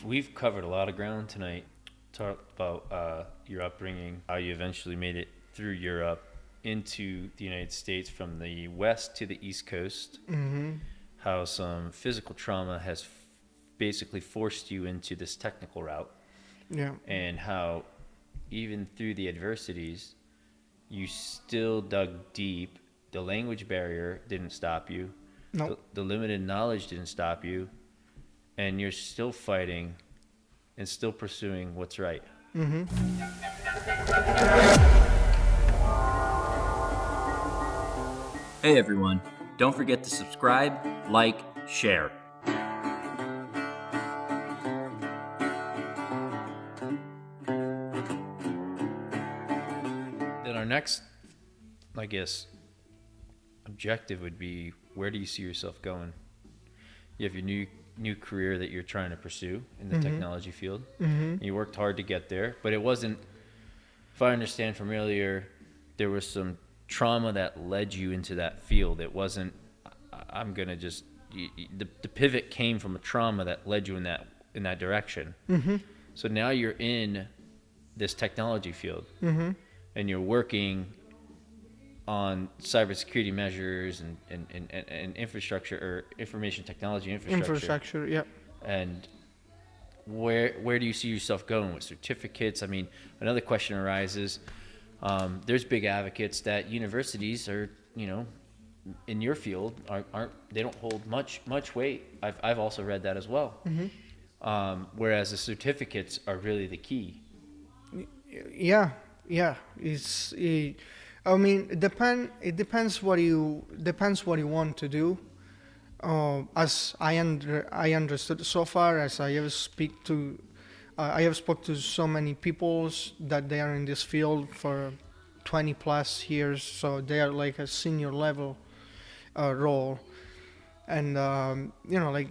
We've covered a lot of ground tonight. Talked about your upbringing, how you eventually made it through Europe into the United States from the west to the east coast, Mm-hmm. how some physical trauma has basically forced you into this technical route, Yeah. and how even through the adversities, you still dug deep. The language barrier didn't stop you, No. the limited knowledge didn't stop you, and you're still fighting and still pursuing what's right. Mm-hmm. Hey everyone, don't forget to subscribe, like, share. Then our next, I guess, objective would be, where do you see yourself going? You have your new career that you're trying to pursue in the Mm-hmm. technology field. Mm-hmm. You worked hard to get there, but it wasn't, if I understand from earlier, there was some trauma that led you into that field. It wasn't, I'm going to just, the pivot came from a trauma that led you in that direction. Mm-hmm. So now you're in this technology field, Mm-hmm. and you're working on cybersecurity measures and infrastructure, or information technology infrastructure. Yeah. And where do you see yourself going with certificates? I mean, another question arises. There's big advocates that universities are, in your field aren't they don't hold much weight. I've also read that as well. Mm-hmm. Whereas the certificates are really the key. Yeah. Yeah. I mean, it depends what you want to do. As I understood so far, as I have I have spoke to so many people that they are in this field for 20 plus years, so they are like a senior level role, and like,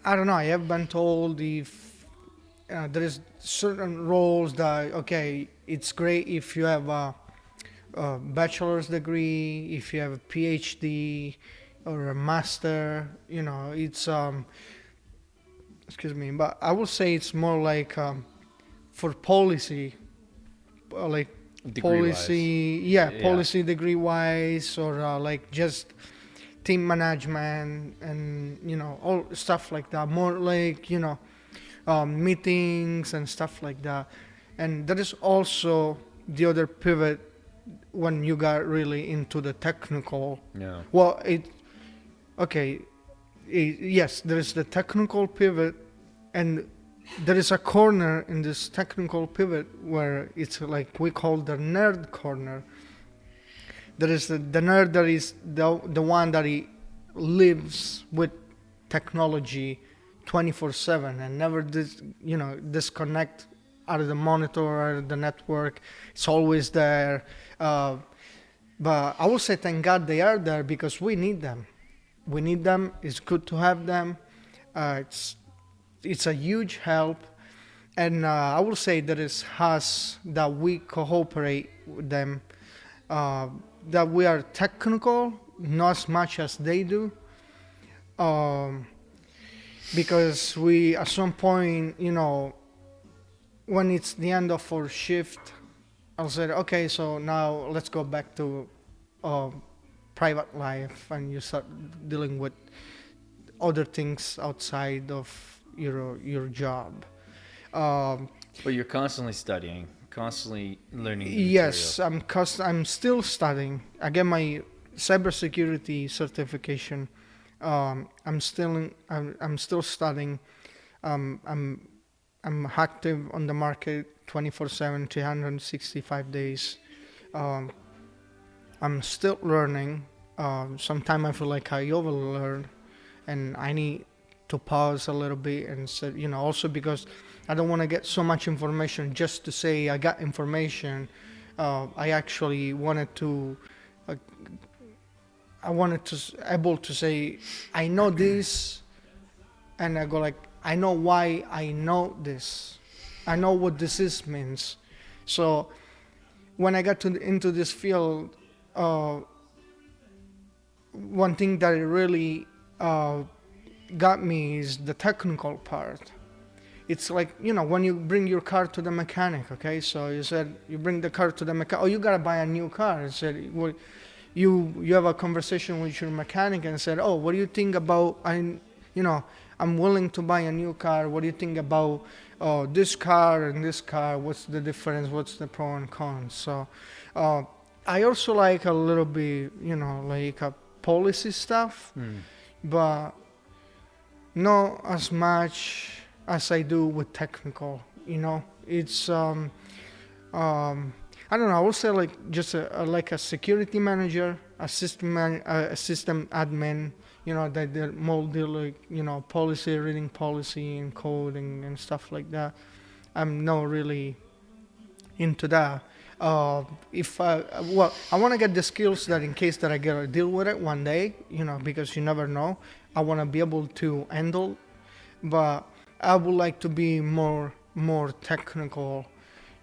I don't know. I have been told if there is certain roles that, okay, it's great if you have a bachelor's degree, if you have a PhD or a master, it's excuse me, but I would say it's more like for policy, like Degree-wise. policy, Yeah. policy degree wise, or like just team management and all stuff like that. More like meetings and stuff like that. And that is also the other pivot when you got really into the technical. Yeah. Well, yes, there is the technical pivot, and there is a corner in this technical pivot where it's like we call the nerd corner. There is the nerd that is the one that he lives with technology 24/7 and never disconnect out of the monitor or out of the network. It's always there. But I would say thank God they are there, because we need them. We need them. It's good to have them. It's a huge help. And I will say that it's us that we cooperate with them, that we are technical, not as much as they do. Because we, at some point, when it's the end of our shift, I'll say, okay, so now let's go back to private life, and you start dealing with other things outside of your job. But you're constantly studying, constantly learning new Yes, material. I'm still studying. I get my cybersecurity certification. I'm still studying. I'm active on the market 24/7, 365 days. I'm still learning. Sometimes I feel like I overlearn, and I need to pause a little bit and say, also because I don't want to get so much information just to say I got information. I actually wanted to. Able to say I know this, and I go like, I know why I know this. I know what this means. So when I got into this field, one thing that really got me is the technical part. it's like, when you bring your car to the mechanic, okay? So you said you bring the car to the mechanic. Oh, you gotta buy a new car. I said, well, you have a conversation with your mechanic and said, oh, what do you think about I'm willing to buy a new car. What do you think about this car and this car? What's the difference? What's the pro and cons? So I also like a little bit, like a policy stuff, but not as much as I do with technical. It's I don't know. I would say like just like a security manager, a system admin. That they're more like policy, reading policy and coding and stuff like that. I'm not really into that. I want to get the skills that in case that I get to deal with it one day, because you never know. I want to be able to handle, but I would like to be more technical,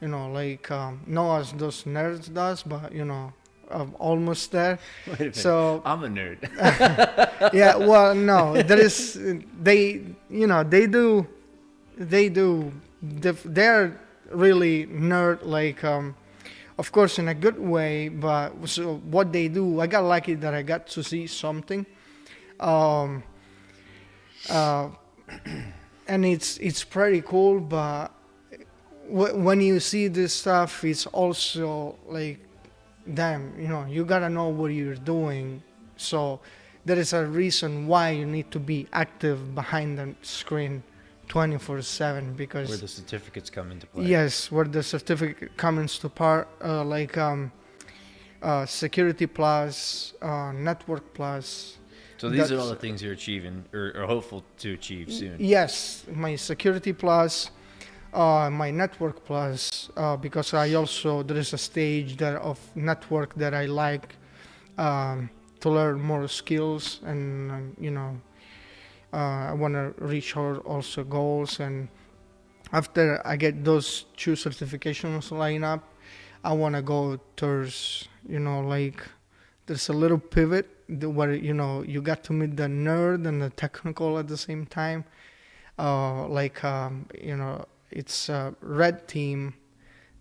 like not as those nerds does, but I'm almost there. Wait a minute. So I'm a nerd. yeah, well, no, there is they're really nerd, like of course in a good way, but so what they do, I got lucky that I got to see something, and it's pretty cool, but when you see this stuff, it's also like, damn, you gotta know what you're doing. So there is a reason why you need to be active behind the screen 24/7, because Where the certificates come into play. yes, where the certificate comes to part, like Security Plus, Network Plus. So these are all the things you're achieving or hopeful to achieve soon. Yes, my Security Plus, my Network Plus, because there is a stage of network that I like to learn more skills, and I want to reach also goals. And after I get those 2 certifications lined up, I want to go towards like there's a little pivot where you got to meet the nerd and the technical at the same time, it's a red team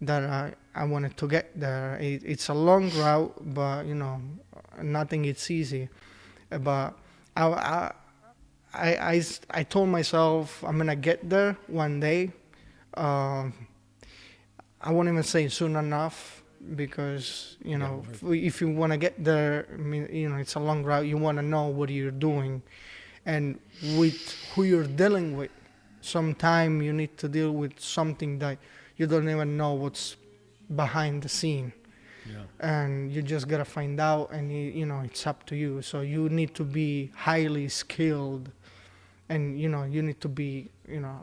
that I wanted to get there. It's a long route, but nothing is easy. But I told myself I'm gonna get there one day. I won't even say soon enough, because if you want to get there, I mean, it's a long route. You want to know what you're doing, and with who you're dealing with. Sometimes you need to deal with something that you don't even know what's behind the scene. Yeah. And you just gotta find out, and it's up to you. So you need to be highly skilled, and you need to be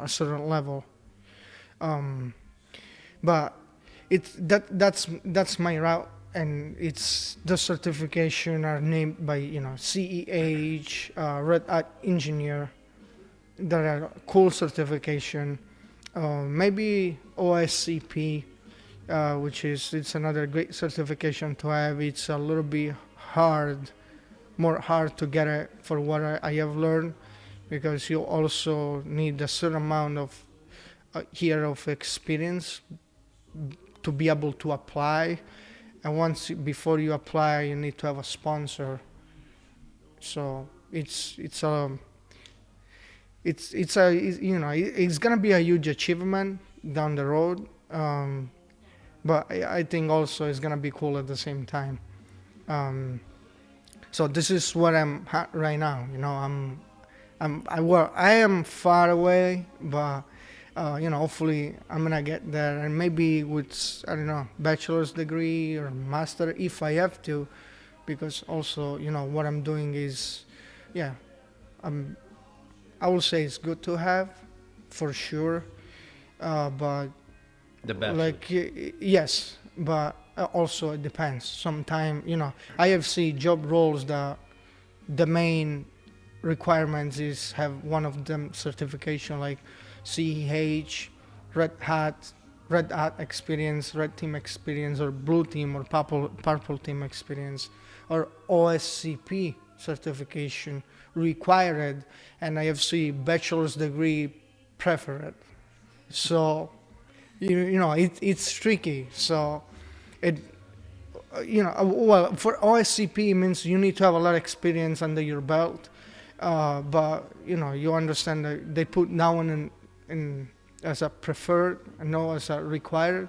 a certain level. But that's my route, and it's the certification are named by CEH, Red Hat Engineer. That are cool certification. Maybe OSCP, which it's another great certification to have. It's a little bit more hard to get it for what I have learned, because you also need a certain amount of year of experience to be able to apply. And before you apply, you need to have a sponsor. So it's gonna be a huge achievement down the road, but I think also it's gonna be cool at the same time. So this is where I'm at right now. I am far away, but hopefully I'm gonna get there, and maybe with bachelor's degree or master if I have to, because also what I'm doing is, I will say it's good to have, for sure, but the best. Yes, but also it depends. Sometimes I have seen job roles that the main requirements is have one of them certification, like CEH, Red Hat experience, Red Team experience, or Blue Team or Purple Team experience, or OSCP certification required, and I have seen bachelor's degree preferred. So it's tricky. So it well, for OSCP it means you need to have a lot of experience under your belt. But you understand that they put down in as a preferred and not as a required.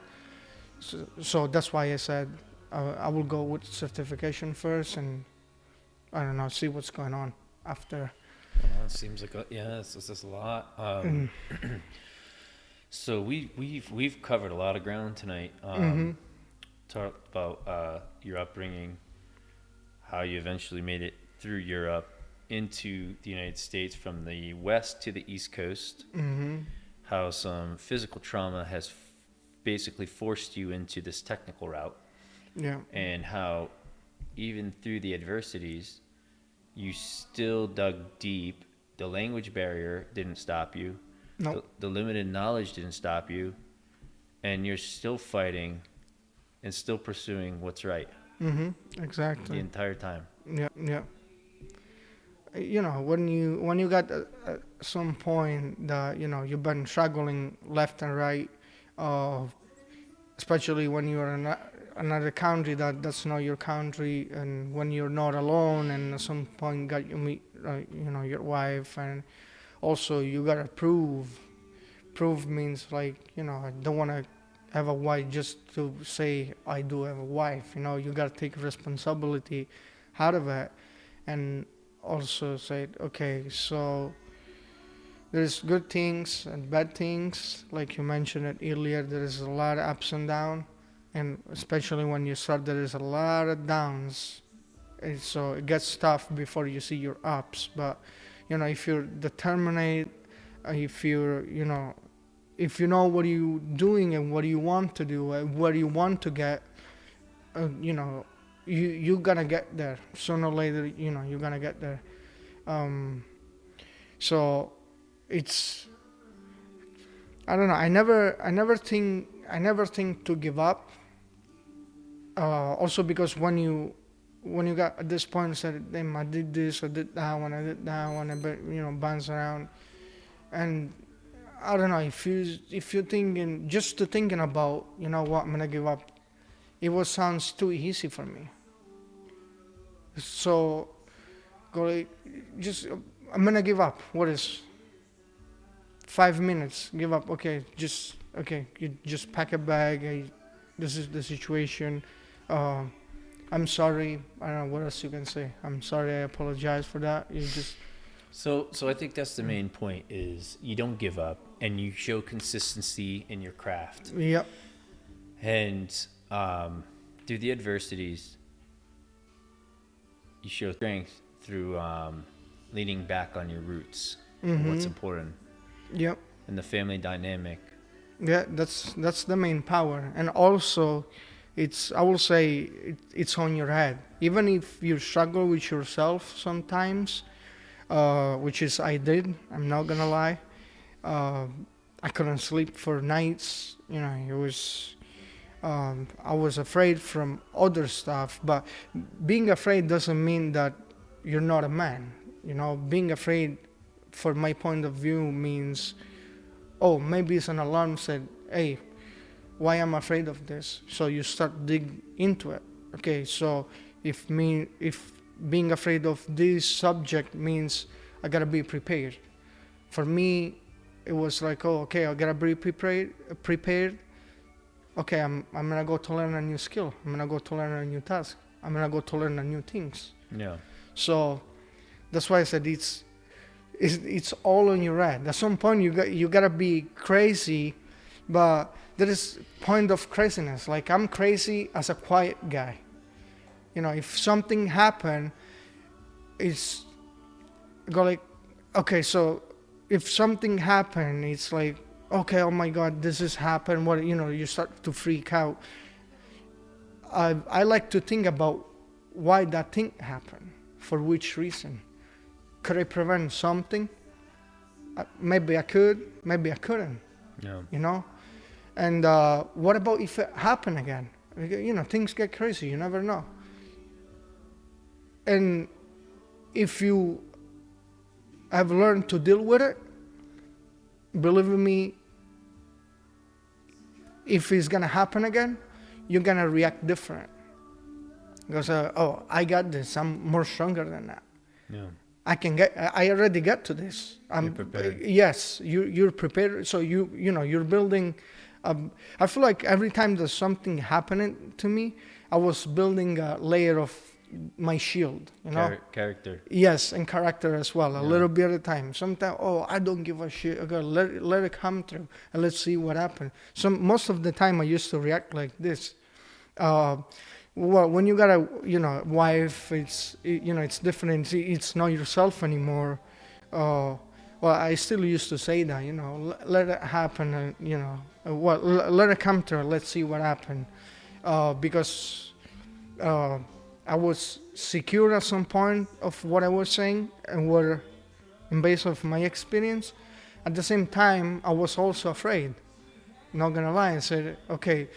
So that's why I said I will go with certification first, and I don't know, see what's going on after. It seems like it's a lot. So we've covered a lot of ground tonight. Talked about your upbringing, how you eventually made it through Europe into the United States from the west to the east coast. How some physical trauma has basically forced you into this technical route. Yeah. And how even through the adversities, you still dug deep. The language barrier didn't stop you. Nope. The limited knowledge didn't stop you. And you're still fighting and still pursuing what's right. Exactly. The entire time. Yeah. When you got at some point that you've been struggling left and right, especially when you're in another country that's not your country, and when you're not alone, and at some point you meet your wife, and also you gotta prove means like I don't want to have a wife just to say I do have a wife. You gotta take responsibility out of it, and also say, okay, so there's good things and bad things. Like you mentioned it earlier, there is a lot of ups and downs, and especially when you start, there is a lot of downs. And so it gets tough before you see your ups. But if you're determined, if you're if you know what you're doing and what you want to do and where you want to get, you're gonna get there sooner or later. You're gonna get there. So it's, I don't know. I never think to give up. Also because when you got at this point, said, "Damn, I did this, I did that one, and bounce around," and I don't know, if you're thinking about, what, I'm gonna give up, sounds too easy for me. So go like, I'm gonna give up. What is 5 minutes? Give up. Okay, you just pack a bag. This is the situation. I'm sorry. I don't know what else you can say. I'm sorry. I apologize for that. You just. So I think that's the main point, is you don't give up and you show consistency in your craft. Yep. And through the adversities, you show strength through leaning back on your roots, what's important. Yep. And the family dynamic. Yeah, that's the main power. And also, I will say, it's on your head. Even if you struggle with yourself sometimes, which is I did. I'm not gonna lie. I couldn't sleep for nights. It was. I was afraid from other stuff, but being afraid doesn't mean that you're not a man. Being afraid, for my point of view, means, oh, maybe it's an alarm said, hey, why am I afraid of this? So you start dig into it. Okay, so if being afraid of this subject means I gotta be prepared. For me, it was like, oh, okay, I gotta be prepared. Okay, I'm gonna go to learn a new skill. I'm gonna go to learn a new task. I'm gonna go to learn a new things. Yeah. So that's why I said it's all on your head. At some point you gotta be crazy, but there is point of craziness. Like, I'm crazy as a quiet guy. If something happen, it's go like, okay, so if something happen, it's like, okay, oh my God, this has happened. What, you start to freak out. I like to think about why that thing happened, for which reason. Could I prevent something? Maybe I could, maybe I couldn't. Yeah. And what about if it happened again? Things get crazy. You never know. And if you have learned to deal with it, believe me, if it's gonna happen again, you're gonna react different. Because I got this. I'm more stronger than that. Yeah. I already get to this. I'm prepared. Yes, you're prepared. So you're building. I feel like every time there's something happening to me, I was building a layer of my shield. Character. Yes, and character as well. A Yeah. little bit at a time. Sometimes, I don't give a shit. Okay, let it come through, and let's see what happens. Most of the time, I used to react like this. Well, when you got a wife, it's different. It's not yourself anymore. Well, I still used to say that, let it happen, let it come through. Let's see what happens, because I was secure at some point of what I was saying and were in base of my experience. At the same time, I was also afraid. Not gonna lie, I said, okay.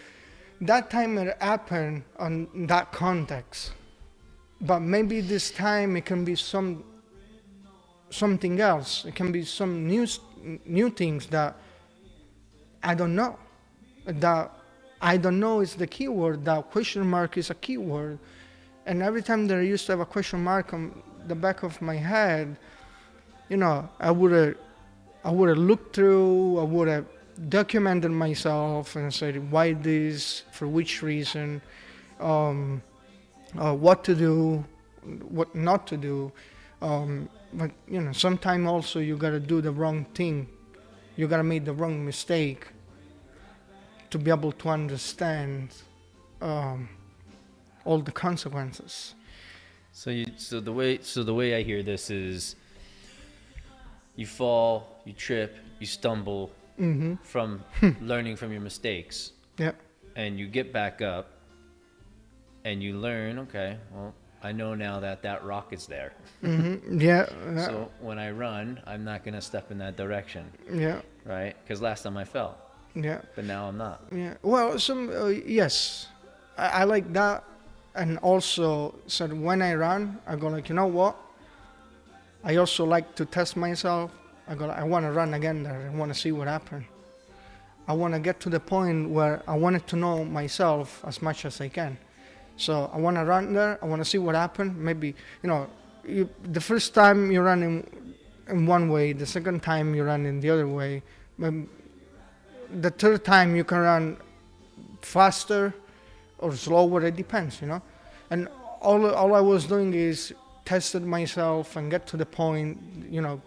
That time it happened on that context, but maybe this time it can be something else. It can be some new things that I don't know. That I don't know is the keyword. That question mark is a keyword, and every time that I used to have a question mark on the back of my head, I would have looked through. I would have documented myself and said why this, for which reason, what to do, what not to do. But sometimes also you gotta do the wrong thing. You gotta make the wrong mistake to be able to understand all the consequences. So the way I hear this is, you fall, you trip, you stumble. Mm-hmm. From learning from your mistakes. Yeah. And you get back up and you learn, okay, well, I know now that rock is there. Mm-hmm. Yeah. So when I run, I'm not going to step in that direction. Yeah. Right? Because last time I fell. Yeah. But now I'm not. Yeah. Well, yes. I like that. And also said when I run, I go like, you know what? I also like to test myself. I want to run again there. I want to see what happens. I want to get to the point where I wanted to know myself as much as I can. So I want to run there. I want to see what happens. Maybe, the first time you run in one way, the second time you run in the other way. The third time you can run faster or slower. It depends, And all I was doing is tested myself and get to the point,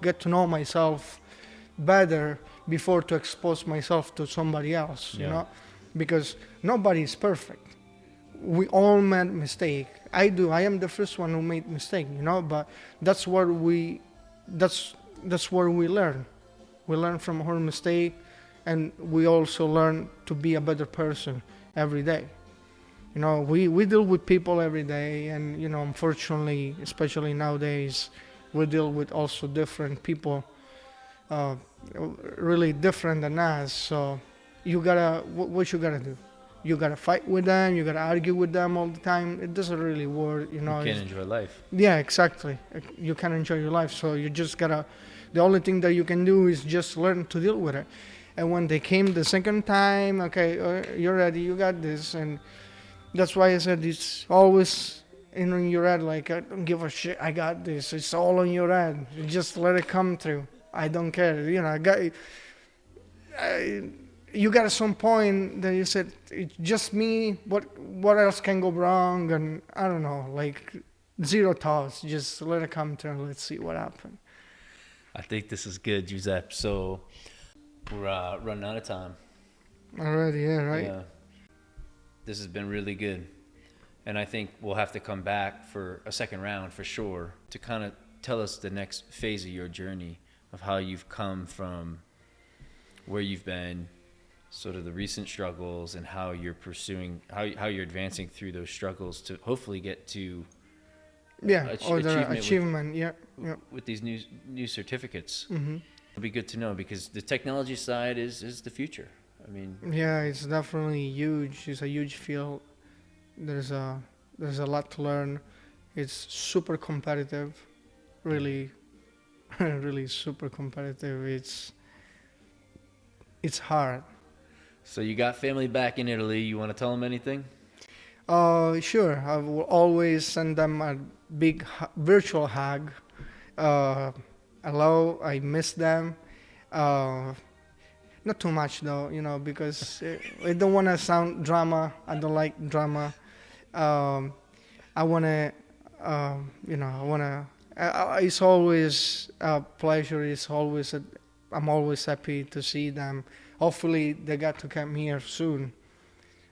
get to know myself better before to expose myself to somebody else, because nobody is perfect. We all made mistake. I am the first one who made mistake, but that's where we learn. We learn from our mistake, and we also learn to be a better person every day. We deal with people every day, and unfortunately, especially nowadays, we deal with also different people, really different than us. So what you gotta do? You gotta fight with them. You gotta argue with them all the time. It doesn't really work. You can't enjoy life. Yeah, exactly. You can't enjoy your life. So you just gotta. The only thing that you can do is just learn to deal with it. And when they came the second time, okay, you're ready. You got this, and that's why I said it's always in your head, like, I don't give a shit, I got this. It's all in your head. You just let it come through. I don't care. You got at some point that you said, it's just me, what else can go wrong? And I don't know, like, zero thoughts. Just let it come through. Let's see what happens. I think this is good, Giuseppe. So we're running out of time. Already, yeah, right? Yeah. This has been really good. And I think we'll have to come back for a second round for sure to kind of tell us the next phase of your journey, of how you've come from where you've been, sort of the recent struggles, and how you're pursuing, how you're advancing through those struggles to hopefully get to achievement. With these new certificates. Mm-hmm. It'll be good to know, because the technology side is the future. I mean, yeah, it's definitely huge. It's a huge field. There's a lot to learn. It's super competitive, really, really super competitive. It's hard. So you got family back in Italy. You want to tell them anything? Sure. I will always send them a big virtual hug. Hello, I miss them. Not too much though, because I don't want to sound drama. I don't like drama. I want to, it's always a pleasure. I'm always happy to see them. Hopefully they got to come here soon.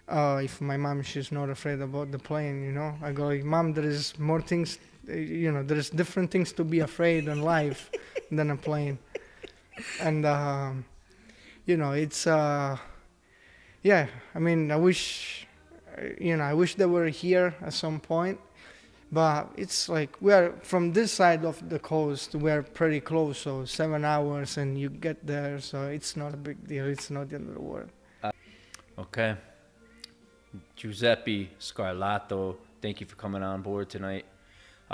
If my mom, she's not afraid about the plane, I go, Mom, there is more things, there's different things to be afraid in life than a plane. And, it's, yeah, I mean, I wish they were here at some point. But it's like we are from this side of the coast. We're pretty close, so 7 hours and you get there. So it's not a big deal. It's not the end of the world. Okay. Giuseppe Scarlato, thank you for coming on board tonight.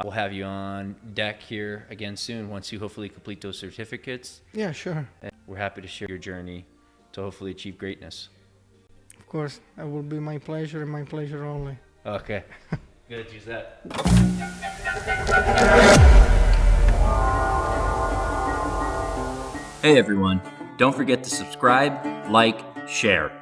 We'll have you on deck here again soon once you hopefully complete those certificates. Yeah, sure. And we're happy to share your journey to hopefully achieve greatness. Of course, it will be my pleasure and my pleasure only. Okay. Good, Giuseppe. Hey everyone, don't forget to subscribe, like, share.